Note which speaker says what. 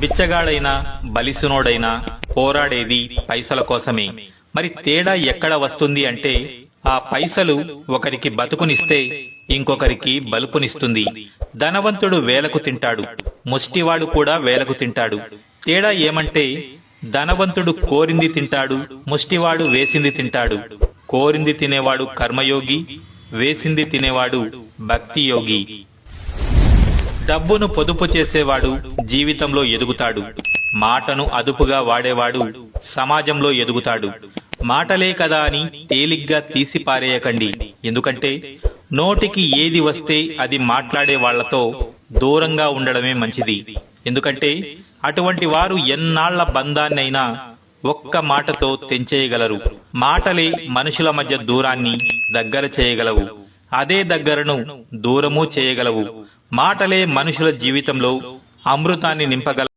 Speaker 1: బిచ్చగాడైనా బలిసునోడైనా పోరాడేది పైసల కోసమే. మరి తేడా ఎక్కడ వస్తుంది అంటే ఆ పైసలు ఒకరికి బతుకునిస్తే ఇంకొకరికి బలుపునిస్తుంది. ధనవంతుడు వేలకు తింటాడు, ముష్టివాడు కూడా వేలకు తింటాడు. తేడా ఏమంటే ధనవంతుడు కోరింది తింటాడు, ముష్టివాడు వేసింది తింటాడు. కోరింది తినేవాడు కర్మయోగి, వేసింది తినేవాడు భక్తి యోగి. డబ్బును పొదుపు చేసేవాడు జీవితంలో ఎదుగుతాడు. మాటను అదుపుగా వాడేవాడు సమాజంలో ఎదుగుతాడు. మాటలే కదా అని తేలిగ్గా తీసి పారేయకండి. ఎందుకంటే నోటికి ఏది వస్తే అది మాట్లాడే వాళ్లతో దూరంగా ఉండడమే మంచిది. ఎందుకంటే అటువంటి వారు ఎన్నాళ్ల బంధాన్నైనా ఒక్క మాటతో తెంచేయగలరు. మాటలే మనుషుల మధ్య దూరాన్ని దగ్గర చేయగలవు, అదే దగ్గరను దూరము చేయగలవు. మాటలే మనుషుల జీవితంలో అమృతాన్ని నింపగలవు.